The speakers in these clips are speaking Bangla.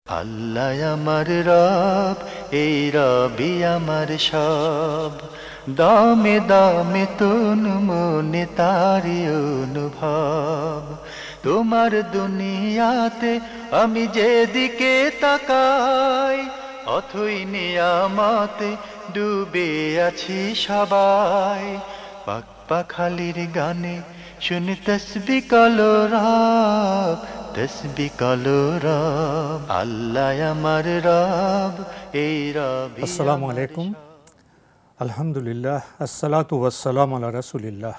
আল্লাহ আমার রব, এই রবি আমার সব। দামে দামে তুন মনে তারি অনুভব। তোমার দুনিয়াতে আমি যেদিকে তাকাই, অথই নিয়ামতে ডুবে আছি সবাই। পাক পাখালির গানে শুনি তসবি কলো রব, তসবি কলো রব। আল্লাহ আমার রব, এই রবি। আসসালামু আলাইকুম, আলহামদুলিল্লাহ, আসসালাতু ওয়াসসালাম আলা রাসূলিল্লাহ।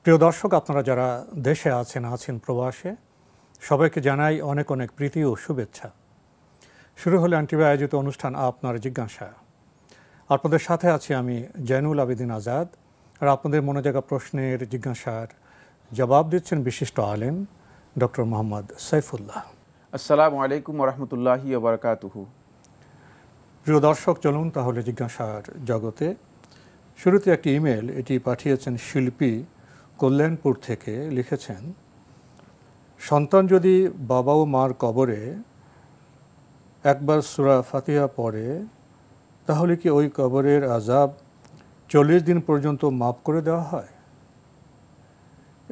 প্রিয় দর্শক, আপনারা যারা দেশে আছেন প্রবাসে, সবাইকে জানাই অনেক অনেক প্রীতি ও শুভেচ্ছা। শুরু হলো আন্টিভি আয়োজিত অনুষ্ঠান আপনার জিজ্ঞাসা। আপনাদের সাথে আছি আমি জয়নুল আবেদিন আজাদ, আর আপনাদের মনে জাগা প্রশ্নের জিজ্ঞাসার জবাব দিচ্ছেন বিশিষ্ট আলেম ডক্টর মোহাম্মদ সাইফুল্লাহ। আসসালামু আলাইকুম ওরহমতুল্লাহি ওয়া বারাকাতুহু। প্রিয় দর্শক, চলুন তাহলে জিজ্ঞাসার জগতে। শুরুতে একটি ইমেল, এটি পাঠিয়েছেন শিল্পী কল্যাণপুর থেকে। লিখেছেন, সন্তান যদি বাবা ও মার কবরে একবার সূরা ফাতিহা পড়ে, তাহলে কি ওই কবরের আযাব 40 দিন পর্যন্ত মাফ করে দেওয়া হয়?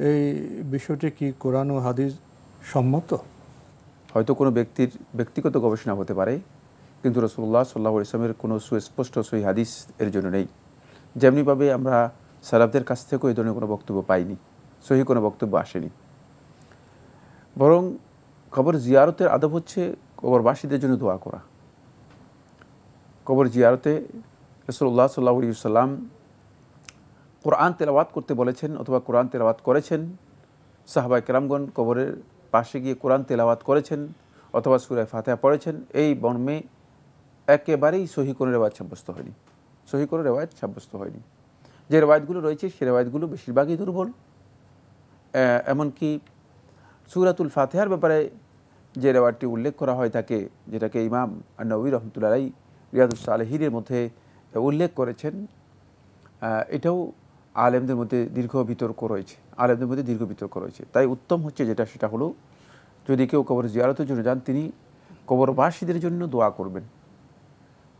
এই বিষয়টি কি কোরআন ও হাদিস সম্মত? হয়তো কোনো ব্যক্তির ব্যক্তিগত গবেষণা হতে পারে, কিন্তু রাসূলুল্লাহ সাল্লাল্লাহু আলাইহি ওয়াসাল্লামের কোনো সুস্পষ্ট সহিহ হাদিস এর জন্য নেই। যেমনিভাবে আমরা সালাফদের কাছ থেকেও এই ধরনের কোনো বক্তব্য পাইনি, সহিহ কোনো বক্তব্য আসেনি। বরং কবর জিয়ারতের আদব হচ্ছে কবরবাসীদের জন্য দোয়া করা। কবর জিয়ারতে রাসূলুল্লাহ সাল্লাল্লাহু আলাইহি ওয়াসাল্লাম কোরআন তেলাওয়াত করতে বলেছেন অথবা কোরআন তেলাওয়াত করেছেন। সাহাবায়ে কেরামগণ কবরের পাশে গিয়ে কোরআন তেলাওয়াত করেছেন অথবা সূরা ফাতিহা পড়েছেন। এই মর্মে একেবারেই সহিহ কোনো রেওয়ায়েত সাব্যস্ত হয়নি, সহিহ কোনো রেওয়ায়েত সাব্যস্ত হয়নি। যে রেওয়ায়েতগুলো রয়েছে সে রেওয়ায়েতগুলো বেশিরভাগই দুর্বল। এমনকি সূরাতুল ফাতিহার ব্যাপারে যে রেওয়ায়েতটি উল্লেখ করা হয় থাকে, যেটাকে ইমাম আন-নববী রাহমাতুল্লাহি আলাইহি রিয়াদুস সালেহীনের মধ্যে উল্লেখ করেছেন, এটাও আলেমদের মধ্যে দীর্ঘ বিতর্ক রয়েছে। তাই উত্তম হচ্ছে যেটা, সেটা হলো যদি কেউ কবর জিয়ারতের জন্য যান, তিনি কবরবাসীদের জন্য দোয়া করবেন।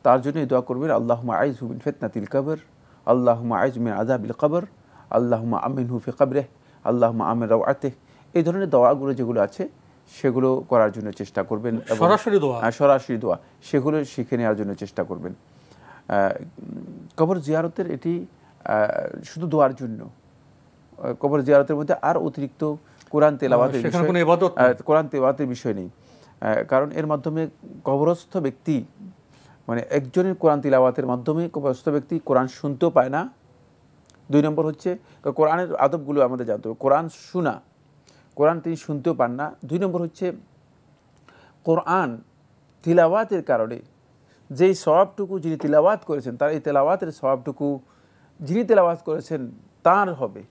তার জন্যই দোয়া করবেন, আল্লাহুম্মা আইযহু মিন ফিতনাতিল কবর, আল্লাহুম্মা আইযহু মিন আযাবিল কবর, আল্লাহুম্মা আমিনহু ফি কবরিহি, আল্লাহুম্মা আমিন রাওআতিহি। এই ধরনের দোয়াগুলো যেগুলো আছে সেগুলো করার জন্য চেষ্টা করবেন। সরাসরি দোয়া সেগুলো শিখে নেওয়ার জন্য চেষ্টা করবেন। কবর জিয়ারতের এটি শুধু দোয়ার জন্য। কবর জিয়ারতের মধ্যে আর অতিরিক্ত কোরআন তেলাওয়াতের বিষয় নেই। কারণ এর মাধ্যমে কবরস্থ ব্যক্তি, মানে একজনের কোরআন তিলাওয়াতের মাধ্যমে কবরস্থ ব্যক্তি কোরআন শুনতেও পায় না। 2 নম্বর হচ্ছে কোরআনের আদবগুলো আমাদের জানতে হবে। কোরআন তিনি শুনতেও পান না। 2 নম্বর হচ্ছে কোরআন তিলাওয়াতের কারণে যেই সওয়াবটুকু যিনি তিলাওয়াত করেছেন, তার এই তেলাওয়াতের সওয়াবটুকু যিনি তেলাওয়াত করেছেন তার হবে।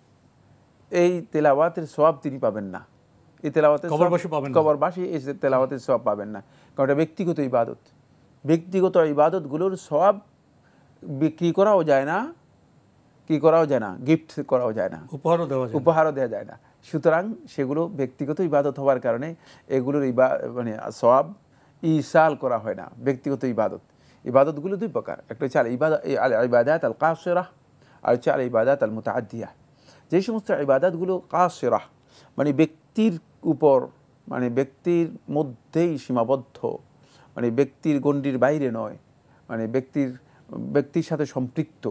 এই তেলাওয়াতের সওয়াব তিনি পাবেন না। এই তেলাওয়াতের কবরবাসী এই তেলাওয়াতের সওয়াব পাবেন না, কারণ এটা ব্যক্তিগত ইবাদত। ব্যক্তিগত ইবাদতগুলোর সওয়াব বিক্রি করাও যায় না, গিফট করাও যায় না, উপহারও দেওয়া যায় না। সুতরাং সেগুলো ব্যক্তিগত ইবাদত হওয়ার কারণে এগুলোর মানে সওয়াব ইসাল করা হয় না। ব্যক্তিগত ইবাদতগুলো 2 প্রকার, একটা হচ্ছে ইবাদাত আল কাসিরাহ, আর হচ্ছে আল ইবাদাত আল মুতাআদ্দিয়াহ। যে সমস্ত ইবাদাতগুলো কাসিরাহ মানে ব্যক্তির উপর, মানে ব্যক্তির মধ্যেই সীমাবদ্ধ, মানে ব্যক্তির গণ্ডির বাইরে নয়, মানে ব্যক্তির সাথে সম্পৃক্ত,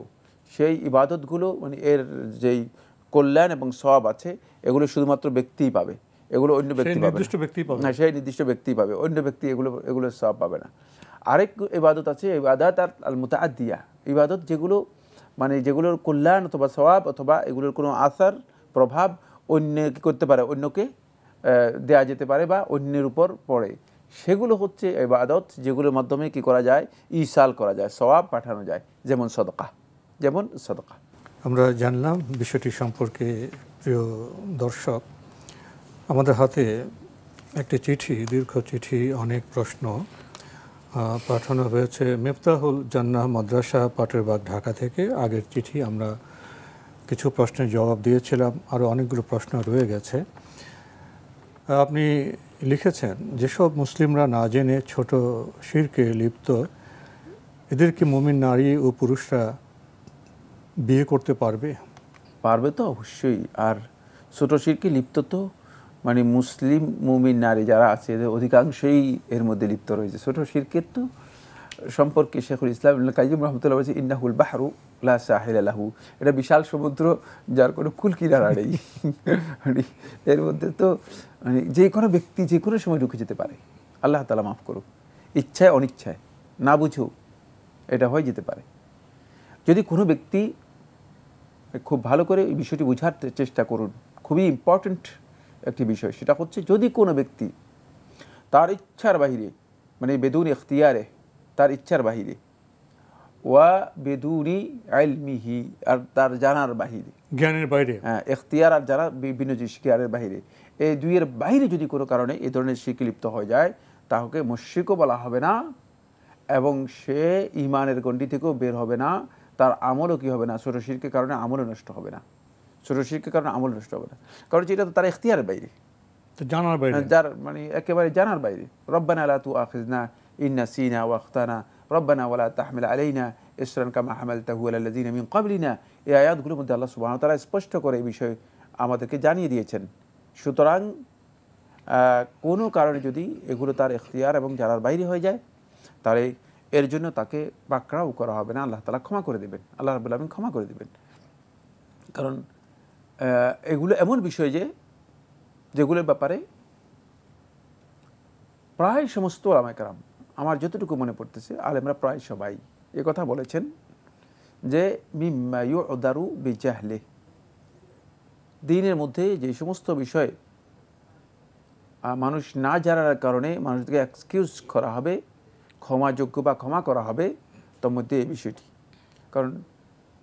সেই ইবাদতগুলো মানে এর যেই কল্যাণ এবং সওয়াব আছে এগুলো শুধুমাত্র ব্যক্তিই পাবে, এগুলো অন্য ব্যক্তি পাবে না। সেই নির্দিষ্ট ব্যক্তি পাবে, অন্য ব্যক্তি এগুলো সওয়াব পাবে না। আরেক ইবাদত আছে ইবাদাত আল মুতাআদ্দিয়াহ, ইবাদত যেগুলো মানে যেগুলোর কল্যাণ অথবা সওয়াব অথবা এগুলোর কোনো আসার প্রভাব অন্য কি করতে পারে, অন্যকে দেয়া যেতে পারে বা অন্যের উপর পড়ে, সেগুলো হচ্ছে ইবাদত যেগুলোর মাধ্যমে কি করা যায়, ইসাল করা যায়, সওয়াব পাঠানো যায়, যেমন সদকা। আমরা জানলাম বিষয়টি সম্পর্কে। প্রিয় দর্শক, আমাদের হাতে একটি চিঠি, দীর্ঘ চিঠি, অনেক প্রশ্ন পাঠানো হয়েছে মিফতাহুল জান্নাহ মাদ্রাসা পাটেরবাগ, ঢাকা থেকে। আগের চিঠি আমরা কিছু প্রশ্নের জবাব দিয়েছিলাম, আরও অনেকগুলো প্রশ্ন রয়ে গেছে। আপনি লিখেছেন, যেসব মুসলিমরা না জেনে ছোট শিরকে লিপ্ত, এদেরকে মুমিন নারী ও পুরুষরা বিয়ে করতে পারবে? পারবে তো অবশ্যই। আর ছোট শিরকে লিপ্ত তো মানে মুসলিম মুমিন নারী যারা আছে এদের অধিকাংশই এর মধ্যে লিপ্ত রয়েছে। ছোট শিরকের তো সম্পর্কে শেখুল ইসলাম ইবনুল কাইয়িম রাহমাতুল্লাহ বলেছে, ইন্নাহুল বাহরু লা সাহিলা লাহু, এটা বিশাল সমুদ্র যার কোনো কুল কিনারা নেই। মানে এর মধ্যে তো মানে যে কোনো ব্যক্তি যে কোনো সময় ঢুকে যেতে পারে। আল্লাহ তাআলা মাফ করুক, ইচ্ছায় অনিচ্ছায় না বুঝেও এটা হয়ে যেতে পারে। যদি কোনো ব্যক্তি খুব ভালো করে এই বিষয়টি বোঝার চেষ্টা করুন, খুবই ইম্পর্ট্যান্ট একটি বিষয়, সেটা হচ্ছে যদি কোনো ব্যক্তি তার ইচ্ছার বাহিরে মানে বেদুন ইখতিয়ারে, তার ইচ্ছার বাহিরে, ওয়া বেদুনি ইলমিহি, আর তার জানার বাহিরে, জ্ঞানের বাইরে, হ্যাঁ ইখতিয়ার আর জানা বিভিন্ন ইখতিয়ারের বাহিরে, এই দুইয়ের বাইরে যদি কোনো কারণে এই ধরনের শিরকে লিপ্ত হয়ে যায়, তাহলে মুশরিকও বলা হবে না এবং সে ঈমানের গণ্ডি থেকেও বের হবে না, তার আমলও কি হবে না, ছোট শিরকের কারণে আমলও নষ্ট হবে না, ছোট শিরকের কারণে আমল নষ্ট হবে না, কারণ যেটা তো তার ইখতিয়ারের বাইরে, জানার বাইরে, যার মানে একেবারে জানার বাইরে। রব্বানা লা তুআখিযনা ইন নাসিনা ওয়া আখতানা রব্বানা ওয়ালা তাহমিল আলাইনা ইসরান কামা হামালতাহু আলাল্লাযিনা মিন ক্বাবলিনা, এই আয়াতগুলোর মধ্যে আল্লাহ সুবহানাহু ওয়া তাআলা স্পষ্ট করে এই বিষয় আমাদেরকে জানিয়ে দিয়েছেন। সুতরাং কোনো কারণে যদি এগুলো তার ইখতিয়ার এবং জানার বাইরে হয়ে যায়, তাহলে এর জন্য তাকে পাকড়াও করা হবে না, আল্লাহ তাআলা ক্ষমা করে দেবেন, আল্লাহ রাব্বুল আলামিন ক্ষমা করে দেবেন। কারণ এগুলো এমন বিষয় যেগুলোর ব্যাপারে প্রায় সমস্ত ওলামায়ে কেরাম, আমার যতটুকু মনে পড়তেছে আলেমরা প্রায় সবাই এ কথা বলেছেন যে মিম্মা ইউদারু বিজাহলে, দ্বীনের মধ্যে যে সমস্ত বিষয় মানুষ না জানার কারণে মানুষকে এক্সকিউজ করা হবে, ক্ষমাযোগ্য বা ক্ষমা করা হবে, তার মধ্যে এই বিষয়টি। কারণ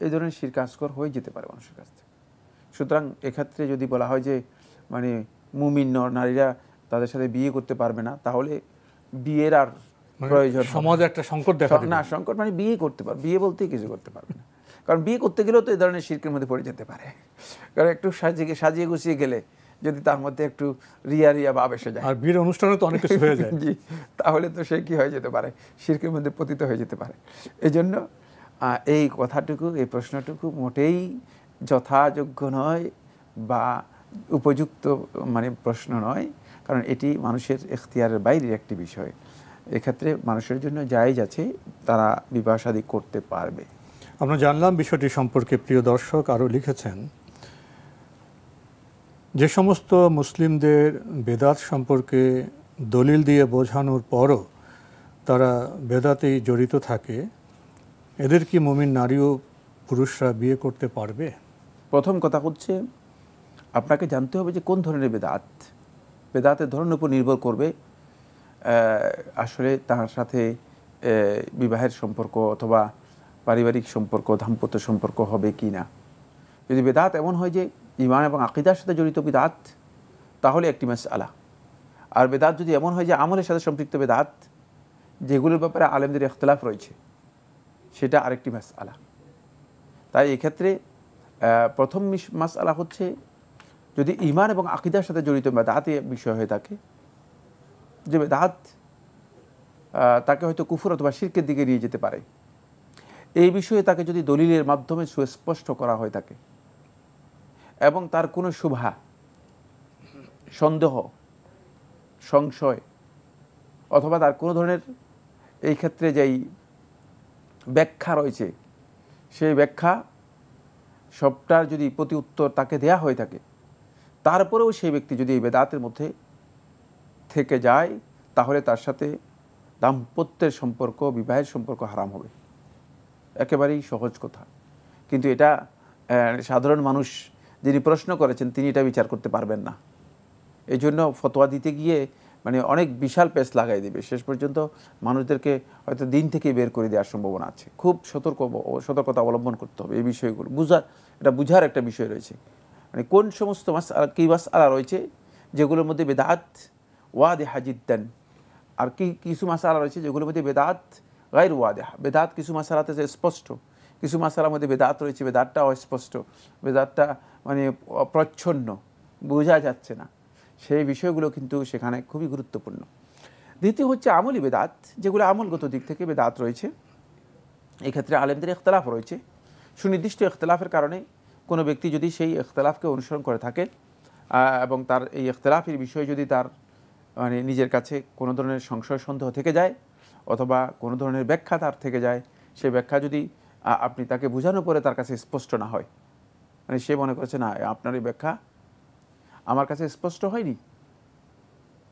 এই ধরনের শিরক আসগর হয়ে যেতে পারে মানুষের কাছ থেকে। সুতরাং এক্ষেত্রে যদি বলা হয় যে মানে মুমিন নারীরা তাদের সাথে বিয়ে করতে পারবে না, তাহলে বিয়ের আর প্রয়োজন, সমাজে একটা সংকট দেখা দেবে। না সংকট মানে বিয়ে করতে পারবে, বিয়ে বলতেই কিছু করতে পারবে না, কারণ বিয়ে করতে গেলেও তো এই ধরনের শিরকের মধ্যে পড়ে যেতে পারে। কারণ একটু সাজিয়ে গুছিয়ে গেলে যদি তার মধ্যে একটু রিয়া ভাব এসে যায়, আর বিয়ের অনুষ্ঠানে তো অনেক কিছু হয়ে যায়, জি, তাহলে তো সে কি হয়ে যেতে পারে, শিরকের মধ্যে পতিত হয়ে যেতে পারে। এই জন্য এই কথাটুকু, এই প্রশ্নটুকু মোটেই যথাযোগ্য নয় বা উপযুক্ত মানে প্রশ্ন নয়, কারণ এটি মানুষের এখতিয়ারের বাইরের একটি বিষয়। এক্ষেত্রে মানুষের জন্য জায়েজ আছে, তারা বিবাহ শাদী করতে পারবে। আমরা জানলাম বিষয়টি সম্পর্কে। প্রিয় দর্শক আরও লিখেছেন, যে সমস্ত মুসলিমদের বেদাত সম্পর্কে দলিল দিয়ে বোঝানোর পরও তারা বেদাতেই জড়িত থাকে, এদের কি মুমিন নারী ও পুরুষরা বিয়ে করতে পারবে? প্রথম কথা হচ্ছে আপনাকে জানতে হবে যে কোন ধরনের বেদাত, বেদাতের ধরনের উপর নির্ভর করবে আসলে তার সাথে বিবাহের সম্পর্ক অথবা পারিবারিক সম্পর্ক, দাম্পত্য সম্পর্ক হবে কি না। যদি বেদাত এমন হয় যে ঈমান এবং আকীদার সাথে জড়িত বেদাত, তাহলে একটি মাসআলা। আর বেদাত যদি এমন হয় যে আমলের সাথে সম্পৃক্ত বেদাত, যেগুলোর ব্যাপারে আলেমদের ইখতিলাফ রয়েছে, সেটা আরেকটি মাসআলা। তাই এক্ষেত্রে প্রথম মাসআলা হচ্ছে যদি ঈমান এবং আকীদার সাথে জড়িত বেদাতে বিষয় হয়ে থাকে, যে বেদাত তাকে হয়তো কুফর অথবা শিরকের দিকে নিয়ে যেতে পারে, এই বিষয়ে তাকে যদি দলিলের মাধ্যমে সুস্পষ্ট করা হয়ে থাকে এবং তার কোনো শুভা, সন্দেহ, সংশয় অথবা তার কোনো ধরনের এই ক্ষেত্রে যেই ব্যাখ্যা রয়েছে, সেই ব্যাখ্যা সবটার যদি প্রতি উত্তর তাকে দেয়া হয়ে থাকে, তারপরেও সেই ব্যক্তি যদি এই বেদাতের মধ্যে থেকে যায়, তাহলে তার সাথে দাম্পত্যের সম্পর্ক, বিবাহের সম্পর্ক হারাম হবে। একেবারেই সহজ কথা, কিন্তু এটা সাধারণ মানুষ যিনি প্রশ্ন করেছেন তিনি এটা বিচার করতে পারবেন না। এই জন্য ফতোয়া দিতে গিয়ে মানে অনেক বিশাল পেস লাগাই দেবে, শেষ পর্যন্ত মানুষদেরকে হয়তো দিন থেকে বের করে দেওয়ার সম্ভাবনা আছে। খুব সতর্কতা অবলম্বন করতে হবে এই বিষয়গুলো, বুঝার একটা বিষয় রয়েছে। মানে কোন সমস্ত কি মাসআলা রয়েছে যেগুলোর মধ্যে বেদাত ওয়াদিহা জিদ্দান, আর কিছু মাসআলা রয়েছে যেগুলোর মধ্যে বেদাত গায়র ওয়াদিহা। বেদাত কিছু মাসআলাতে স্পষ্ট, কিছু মাসআলার মধ্যে বেদাত রয়েছে, বেদাতটা অস্পষ্ট, বেদাতটা মানে প্রচ্ছন্ন, বোঝা যাচ্ছে না। সেই বিষয়গুলো কিন্তু সেখানে খুবই গুরুত্বপূর্ণ। দ্বিতীয় হচ্ছে আমলি বেদাত, যেগুলো আমলগত দিক থেকে বেদাত রয়েছে। এক্ষেত্রে আলেমদের ইখতলাফ রয়েছে। সুনির্দিষ্ট ইখতলাফের কারণে কোনো ব্যক্তি যদি সেই ইখতলাফকে অনুসরণ করে থাকে এবং তার এই ইখতলাফের বিষয়ে যদি তার মানে নিজের কাছে কোনো ধরনের সংশয় সন্দেহ থেকে যায় অথবা কোনো ধরনের ব্যাখ্যা তার থেকে যায়, সেই ব্যাখ্যা যদি আপনি তাকে বোঝানোর পরে তার কাছে স্পষ্ট না হয়, মানে সে মনে করছে না আপনার এই ব্যাখ্যা আমার কাছে স্পষ্ট হয়নি,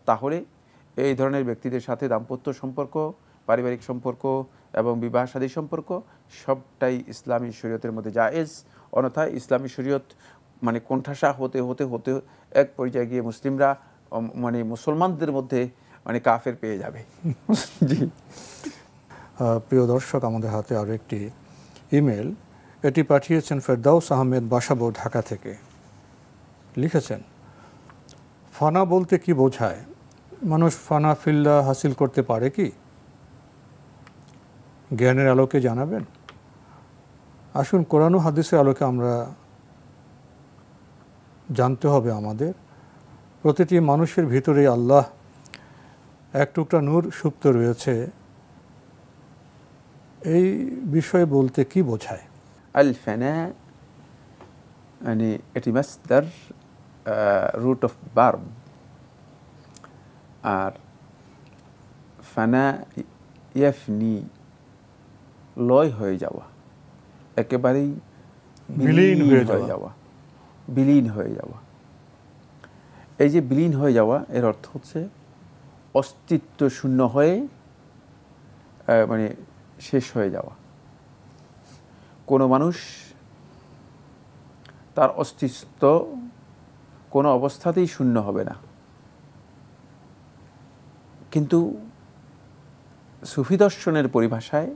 তাহলে এই ধরনের ব্যক্তিদের সাথে দাম্পত্য সম্পর্ক, পারিবারিক সম্পর্ক এবং বিবাহ শাদী সম্পর্ক সবটাই ইসলামী শরীয়তের মধ্যে জায়েজ। অন্যথায় ইসলামী শরীয়ত মানে কোণঠাসা হতে হতে হতে এক পর্যায়ে গিয়ে মুসলিমরা মানে মুসলমানদের মধ্যে মানে কাফের পেয়ে যাবে। জি প্রিয় দর্শক, আমাদের হাতে আরও একটি ইমেল, এটি পাঠিয়েছেন ফেরদাউস আহমেদ বাসাবো, ঢাকা থেকে। লিখেছেন, ফানা বলতে কি বোঝায়? মানুষ ফানা ফিল্লা হাসিল করতে পারে কি? জ্ঞানের আলোকে জানাবেন। আসুন কোরআন ও হাদিসের আলোকে আমরা জানতে হবে আমাদের প্রতিটি মানুষের ভিতরে আল্লাহ এক টুকরা নূর সুপ্ত রয়েছে, এই বিষয়ে বলতে কি বোঝায়? আল ফানা মানে এটি মাসদার, রুট অফ ভার্ব। আর ফানা ইয়াফনি লয় হয়ে যাওয়া, একেবারেই বিলীন হয়ে যাওয়া, বিলীন হয়ে যাওয়া। এই যে বিলীন হয়ে যাওয়া এর অর্থ হচ্ছে অস্তিত্ব শূন্য হয়ে মানে শেষ হয়ে যাওয়া। কোনো মানুষ তার অস্তিত্ব কোনো অবস্থাতেই শূন্য হবে না, কিন্তু সুফি দর্শনের পরিভাষায়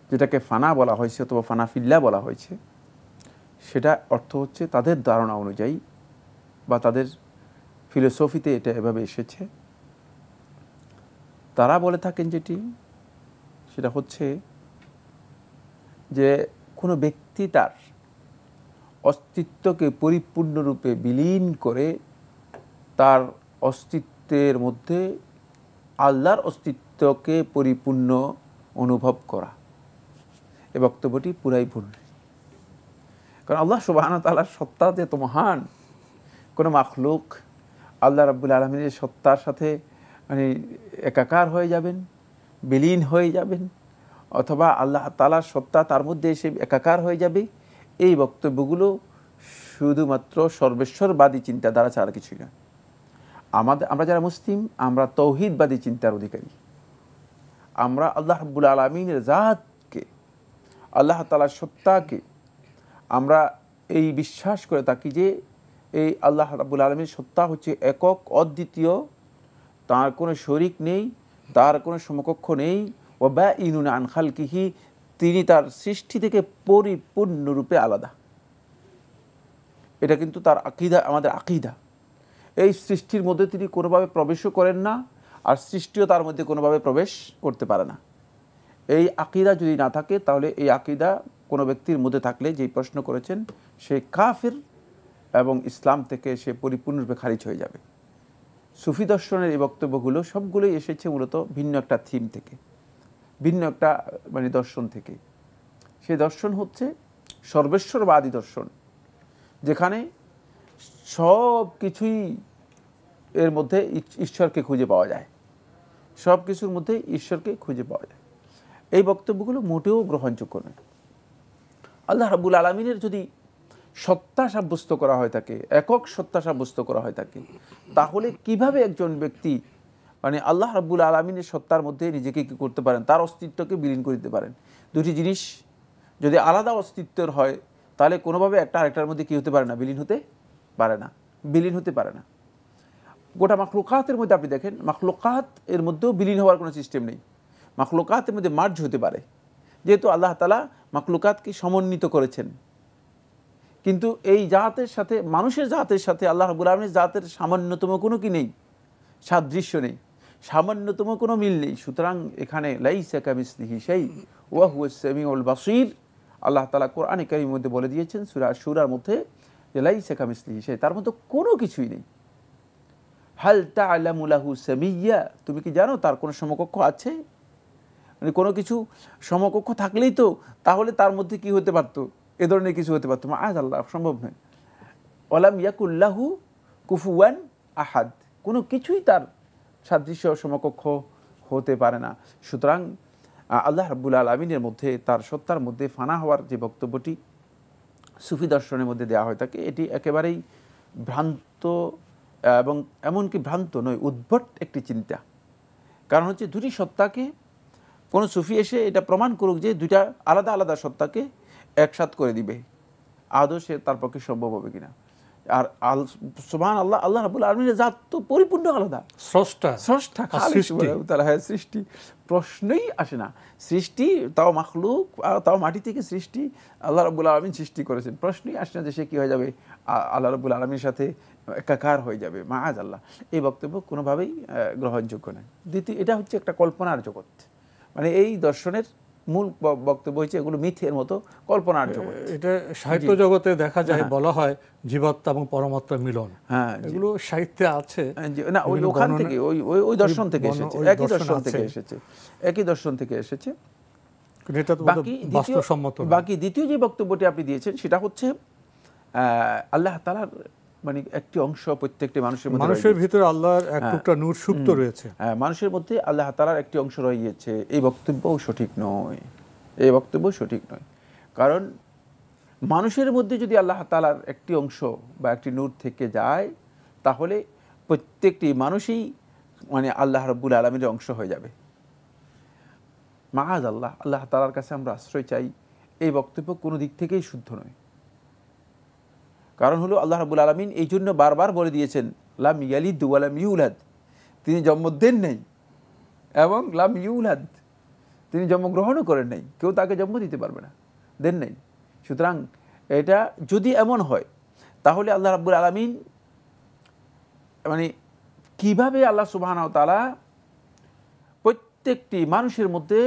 যেটাকে ফানা বলা হয়েছে অথবা ফানা ফিল্লা বলা হয়েছে, সেটা অর্থ হচ্ছে তাদের ধারণা অনুযায়ী বা তাদের ফিলোসফিতে এটা এভাবে এসেছে। তারা বলে থাকেন যেটি, সেটা হচ্ছে যে কোনো ব্যক্তি তার অস্তিত্বকে পরিপূর্ণরূপে বিলীন করে তার অস্তিত্বের মধ্যে আল্লাহর অস্তিত্বকে পরিপূর্ণ অনুভব করা। এই বক্তব্যটি পুরাই ভুল। কারণ আল্লাহ সুবহানাহু ওয়া তাআলার সত্তা যে এত মহান, কোনো মাখলুক আল্লাহ রাব্বুল আলামিনের সত্তার সাথে মানে একাকার হয়ে যাবেন, বিলীন হয়ে যাবেন, অথবা আল্লাহ তাআলার সত্তা তার মধ্যে এসে একাকার হয়ে যাবে, এই বক্তব্যগুলো শুধুমাত্র সর্বেশ্বরবাদী চিন্তাধারা ছাড়া কিছুই না। আমরা যারা মুসলিম, আমরা তৌহিদবাদী চিন্তার অধিকারী। আমরা আল্লাহ রাব্বুল আলামিনের জাতকে, আল্লাহ তাআলার সত্তাকে আমরা এই বিশ্বাস করে থাকি যে এই আল্লাহ রাব্বুল আলামিনের সত্তা হচ্ছে একক, অদ্বিতীয়, তার কোনো শরিক নেই, তার কোনো সমকক্ষ নেই। ওয়া বাইনুন আন খালকিহি, তিনি তার সৃষ্টি থেকে পরিপূর্ণরূপে আলাদা। এটা কিন্তু তার আকীদা, আমাদের আকীদা। এই সৃষ্টির মধ্যে তিনি কোনোভাবে প্রবেশও করেন না, আর সৃষ্টিও তার মধ্যে কোনোভাবে প্রবেশ করতে পারে না। এই আকীদা যদি না থাকে, তাহলে এই আকীদা কোনো ব্যক্তির মধ্যে থাকলে, যেই প্রশ্ন করেছেন, সে কাফির এবং ইসলাম থেকে সে পরিপূর্ণরূপে খারিজ হয়ে যাবে। সুফি দর্শনের এই বক্তব্যগুলো সবগুলোই এসেছে মূলত ভিন্ন একটা থিম থেকে, ভিন্ন একটা মানে দর্শন থেকে। সেই দর্শন হচ্ছে সর্বেশ্বরবাদী দর্শন, যেখানে সব কিছুই এর মধ্যে ঈশ্বরকে খুঁজে পাওয়া যায়, সব কিছুর মধ্যে ঈশ্বরকে খুঁজে পাওয়া যায়। এই বক্তব্যগুলো মোটেও গ্রহণযোগ্য নয়। আল্লাহ রাব্বুল আলামিনের যদি সত্তা সাব্যস্ত করা হয় থাকে, একক সত্তা সাব্যস্ত করা হয় থাকে, তাহলে কিভাবে একজন ব্যক্তি মানে আল্লাহ রাব্বুল আলামিনের সত্তার মধ্যে নিজেকে কি করতে পারেন, তার অস্তিত্বকে বিলীন করে দিতে পারেন। দুটি জিনিস যদি আলাদা অস্তিত্বের হয়, তাহলে কোনোভাবে একটা আরেকটার মধ্যে কি হতে পারে না, বিলীন হতে পারে না, বিলীন হতে পারে না। গোটা মাখলুকাতের মধ্যে আপনি দেখেন, মাখলুকাত এর মধ্যেও বিলীন হওয়ার কোনো সিস্টেম নেই। মাখলুকাতের মধ্যে মার্জ হতে পারে, যেহেতু আল্লাহ তাআলা মাখলুকাতকে সমন্বিত করেছেন। কিন্তু এই জাতের সাথে, মানুষের জাতের সাথে আল্লাহ রাব্বুল আলামিনের জাতের সামান্যতম কোনো কি নেই, সাদৃশ্য নেই, সামান্যতম কোনো মিল নেই। সুতরাং এখানে লাইসা কামিসলিহি শাই ওয়া হুয়াস সামিউল বাসীর, আল্লাহ তাআলা কোরআনে কারীমের মধ্যে বলে দিয়েছেন সূরা আশ-শূরার মধ্যে যে লাইসা কামিসলিহি শাই, তার মধ্যে কোনো কিছুই নেই। হাল তা'লামু লাহু সামিয়্যা, তুমি কি জানো তার কোনো সমকক্ষ আছে? মানে কোনো কিছু সমকক্ষ থাকলেই তো তাহলে তার মধ্যে কি হতে পারতো, এ ধরনের কিছু হতে পারতো। মাআযাল্লাহ, সম্ভব নয়। ওয়ালাম ইয়াকুল লাহু কুফুয়ান আহাদ, কোনো কিছুই তার সাদৃশ্য সমকক্ষ হতে পারে না। সুতরাং আল্লাহ রাব্বুল আলামিনের মধ্যে, তার সত্তার মধ্যে ফানা হওয়ার যে বক্তব্যটি সুফি দর্শনের মধ্যে দেওয়া হয়ে থাকে, এটি একেবারেই ভ্রান্ত এবং এমনকি ভ্রান্ত নয়, উদ্ভট একটি চিন্তা। কারণ হচ্ছে দুটি সত্তাকে কোনো সুফি এসে এটা প্রমাণ করুক যে দুইটা আলাদা আলাদা সত্তাকে একসাথ করে দিবে, আদৌ সে তার পক্ষে সম্ভব হবে কিনা। আর সুবহানাল্লাহ, আল্লাহ রাব্বুল আলামিনের জাত তো পরিপূর্ণ আলাদা, স্রষ্টা তার সৃষ্টি প্রশ্নই আসে না। সৃষ্টি তাও মাখলুক, তাও মাটি থেকে সৃষ্টি, আল্লাহ রাব্বুল আলামিন সৃষ্টি করেছেন, প্রশ্নই আসে না যে সে কি হয়ে যাবে, আল্লাহ রাব্বুল আলামিনের সাথে একাকার হয়ে যাবে। মাআযাল্লাহ, এই বক্তব্য কোনোভাবেই গ্রহণযোগ্য নয়। দ্বিতীয়, এটা হচ্ছে একটা কল্পনার জগৎ, মানে এই দর্শনের মূল বক্তব্য হচ্ছে এগুলো মিথের মতো কল্পনার জগৎ। এটা সাহিত্য জগতে দেখা যায়, বলা হয় জীবাত্মা এবং পরমাত্মার মিলন। হ্যাঁ, এগুলো সাহিত্যে আছে না, ওখান থেকে ওই দর্শন থেকে এসেছে, একই দর্শন থেকে এসেছে, একই দর্শন থেকে এসেছে। বাকি দ্বিতীয় যে বক্তব্যটি আপনি দিয়েছেন সেটা হচ্ছে আল্লাহ তাআলার মানে একটি অংশ প্রত্যেকটি মানুষের ভিতরে আল্লাহর এক টুকরা নূর সুপ্ত রয়েছে। হ্যাঁ, মানুষের মধ্যে আল্লাহ তাআলার একটি অংশ রয়ে গিয়েছে। এই বক্তব্যও সঠিক নয়, এই বক্তব্য সঠিক নয়। কারণ মানুষের মধ্যে যদি আল্লাহ তাআলার একটি অংশ বা একটি নূর থেকে যায়, তাহলে প্রত্যেকটি মানুষই মানে আল্লাহ রাব্বুল আলামিনের অংশ হয়ে যাবে। মাআযাল্লাহ, আল্লাহ তাআলার কাছে আমরা আশ্রয় চাই। এই বক্তব্য কোনো দিক থেকেই শুদ্ধ নয়। কারণ হলো আল্লাহ রাব্বুল আলামিন এই জন্য বারবার বলে দিয়েছেন, লাম ইয়ালিদ ওয়া লাম ইউলাদ, তিনি জন্ম দেন নাই, এবং লাম ইউলাদ, তিনি জন্মগ্রহণও করেন নাই, কেউ তাকে জন্ম দিতে পারবে না, দেন নাই। সুতরাং এটা যদি এমন হয়, তাহলে আল্লাহ রাব্বুল আলামিন মানে কিভাবে আল্লাহ সুবহানাহু ওয়া তাআলা প্রত্যেকটি মানুষের মধ্যে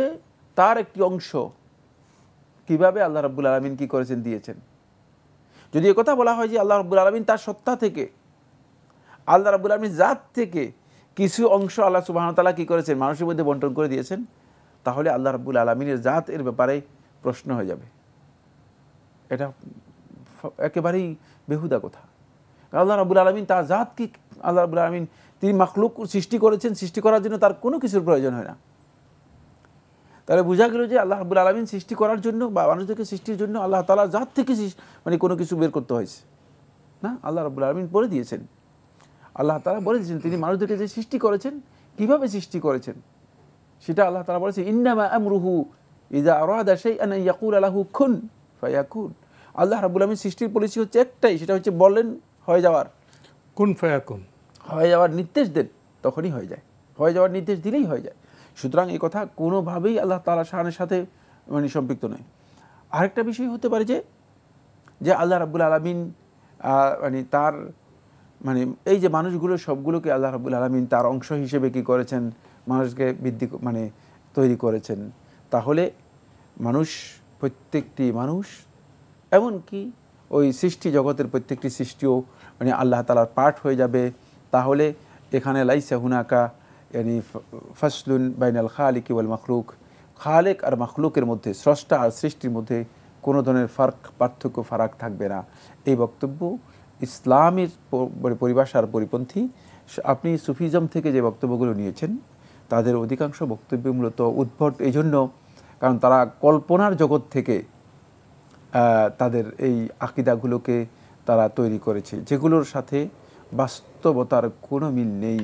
তার একটি অংশ কিভাবে আল্লাহ রাব্বুল আলামিন কি করেছেন, দিয়েছেন। যদি একথা বলা হয় যে আল্লাহ রাব্বুল আলামিন তার সত্তা থেকে, আল্লাহ রাব্বুল আলামিন জাত থেকে কিছু অংশ আল্লাহ সুবহানাহু ওয়া তাআলা কি করেছেন, মানুষের মধ্যে বন্টন করে দিয়েছেন, তাহলে আল্লাহ রাব্বুল আলামিনের জাত এর ব্যাপারে প্রশ্ন হয়ে যাবে। এটা একেবারেই বেহুদা কথা। আল্লাহ রাব্বুল আলামিন তার জাতকে, আল্লাহ রাব্বুল আলামিন তিনি মাখলুক সৃষ্টি করেছেন, সৃষ্টি করার জন্য তার কোনো কিছুর প্রয়োজন হয় না। তাহলে বোঝা গেল যে আল্লাহ রাব্বুল আলামিন সৃষ্টি করার জন্য বা মানুষদেরকে সৃষ্টির জন্য আল্লাহ তাআলা জাত থেকে মানে কোনো কিছু বের করতে হয়েছে না। আল্লাহ রাব্বুল আলামিন বলে দিয়েছেন, আল্লাহ তাআলা বলে দিয়েছেন তিনি মানুষদেরকে যে সৃষ্টি করেছেন, কিভাবে সৃষ্টি করেছেন সেটা আল্লাহ তাআলা বলেছেন, ইন্নামা আমরুহু ইযা আরাদা শাইআন আন ইয়াকুলা লাহু কুন ফায়াকুন। আল্লাহ রাব্বুল আলামিন সৃষ্টির পলিসি হচ্ছে একটাই, সেটা হচ্ছে বলেন হয়ে যাওয়ার, কুন ফায়াকুন, হয়ে যাওয়ার নির্দেশ দেন, তখনই হয়ে যায়, হয়ে যাওয়ার নির্দেশ দিলেই হয়ে যায়। সুতরাং এই কথা কোনোভাবেই আল্লাহ তাআলার শানের সাথে মানে সম্পৃক্ত নয়। আরেকটা বিষয় হতে পারে যে আল্লাহ রাব্বুল আলামিন মানে তার মানে এই যে মানুষগুলো সবগুলোকে আল্লাহ রাব্বুল আলামিন তার অংশ হিসেবে কি করেছেন, মানুষকে বৃদ্ধি মানে তৈরি করেছেন। তাহলে মানুষ, প্রত্যেকটি মানুষ, এমনকি ওই সৃষ্টি জগতের প্রত্যেকটি সৃষ্টিও মানে আল্লাহ তাআলার পার্ট হয়ে যাবে। তাহলে এখানে লাইসা হুনাকা यानी ফসলুন বাইনাল খালিক ওয়াল মখলুক, খালেক আর মখলুকের মধ্যে, স্রষ্টা আর সৃষ্টির মধ্যে কোনো ধরনের পার্থক্য ফারাক থাকবে না। এই বক্তব্য ইসলামের পরিভাষার পরিপন্থী। আপনি সুফিজম থেকে যে বক্তব্যগুলো নিয়েছেন তাদের অধিকাংশ বক্তব্য মূলত উদ্ভট এই জন্য, কারণ তারা কল্পনার জগৎ থেকে তাদের এই আকিদাগুলোকে তারা তৈরি করেছে, যেগুলোর সাথে বাস্তবতার কোনো মিল নেই।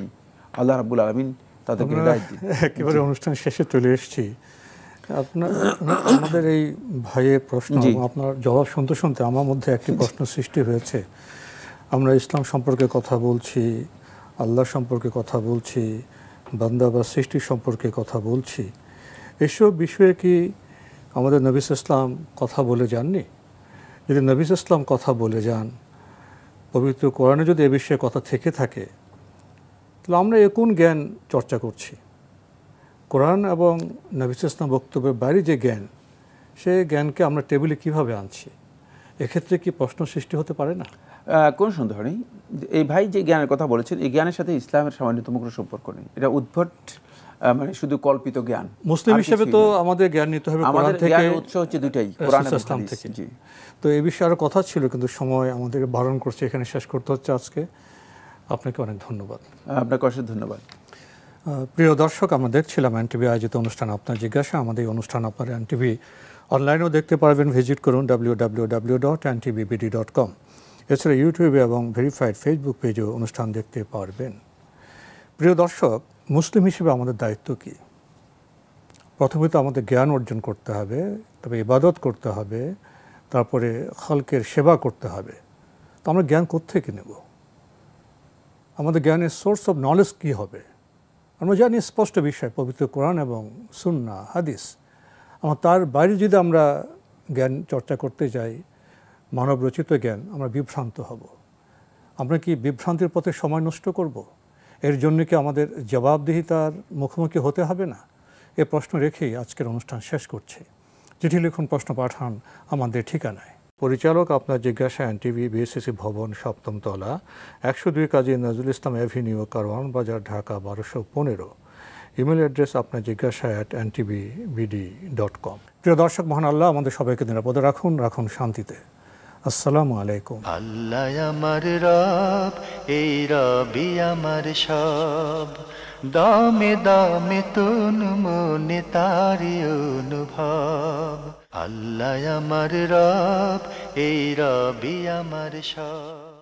আল্লাহ রাব্বুল আলামিন তাদেরকে হিদায়াত দিন। একেবারে অনুষ্ঠান শেষে চলে এসেছি। আমাদের এই ভাইয়ের প্রশ্ন, আপনার জবাব শুনতে শুনতে আমার মধ্যে একটি প্রশ্ন সৃষ্টি হয়েছে। আমরা ইসলাম সম্পর্কে কথা বলছি, আল্লাহ সম্পর্কে কথা বলছি, বান্দা বা সৃষ্টি সম্পর্কে কথা বলছি, এসব বিষয়ে কি আমাদের নবী ইসলাম কথা বলে যাননি? যদি নবী ইসলাম কথা বলে যান, পবিত্র কোরআনে যদি এ বিষয়ে কথা থেকে থাকে, তাহলে আমরা কোন জ্ঞান চর্চা করছি? কোরআন এবং নবী ইসলাম বক্তব্যের বাইরে যে জ্ঞান, সে জ্ঞানকে আমরা টেবিলে কিভাবে আনছি? এক্ষেত্রে কি প্রশ্ন সৃষ্টি হতে পারে না? কোনো সন্দেহ নেই। এই ভাই যে জ্ঞানের কথা বলেছেন, এই জ্ঞানের সাথে ইসলামের সামান্যতম কোনো সম্পর্ক নেই। এটা উদ্ভট, মানে শুধু কল্পিত জ্ঞান। মুসলিম হিসেবে তো আমাদের জ্ঞান নিতে হবে কোরআন থেকে, জ্ঞানের উৎস হচ্ছে দুইটাই, কোরআন এবং ইসলাম হাদিস। থেকে। জি। তো এই বিষয়ে আরও কথা ছিল, কিন্তু সময় আমাদের বারণ করছে, এখানে শেষ করতে হচ্ছে আজকে। আপনাকে অনেক ধন্যবাদ। আপনাকে অশেষ ধন্যবাদ। প্রিয় দর্শক, আমরা দেখছিলাম এনটিভি আয়োজিত অনুষ্ঠান আপনার জিজ্ঞাসা। আমাদের এই অনুষ্ঠান আপনার এনটিভি অনলাইনেও দেখতে পারবেন, ভিজিট করুন www.ntvbd.com। এছাড়া ইউটিউবে এবং ভেরিফাইড ফেসবুক পেজেও অনুষ্ঠান দেখতে পারবেন। প্রিয় দর্শক, মুসলিম হিসেবে আমাদের দায়িত্ব কী? প্রথমে তো আমাদের জ্ঞান অর্জন করতে হবে, তবে ইবাদত করতে হবে, তারপরে খালকের সেবা করতে হবে। তো আমরা জ্ঞান কোত্থেকে নেব? আমাদের জ্ঞানের সোর্স অফ নলেজ কী হবে? আমরা জানি স্পষ্ট বিষয় পবিত্র কোরআন এবং সুন্নাহ হাদিস। আমার তার বাইরে যদি আমরা জ্ঞান চর্চা করতে যাই, মানব রচিত জ্ঞান, আমরা বিভ্রান্ত হব। আমরা কি বিভ্রান্তির পথে সময় নষ্ট করব? এর জন্য কি আমাদের জবাবদিহিতার মুখোমুখি হতে হবে না? এ প্রশ্ন রেখেই আজকের অনুষ্ঠান শেষ করছি। চিঠি লিখুন, প্রশ্ন পাঠান আমাদের ঠিকানায়। পরিচালক আপনার জিজ্ঞাসা, এনটিভি, বিএসসিসি ভবন, 7ম তলা, 102 কাজী নজরুল ইসলাম অ্যাভিনিউ, কারওয়ান বাজার, ঢাকা 1215। ইমেল অ্যাড্রেস আপনার জিজ্ঞাসা @ntvbd.com। প্রিয় দর্শক, মহান আল্লাহ আমাদের সবাইকে নিরাপদে রাখুন, রাখুন শান্তিতে। আসসালামু আলাইকুম। আল্লাহ আমার রব, এই রবি আমার সব, দামে দামে তুন মনে তারি অনুভব। আল্লাহ আমার রব, এই রবি আমার সব।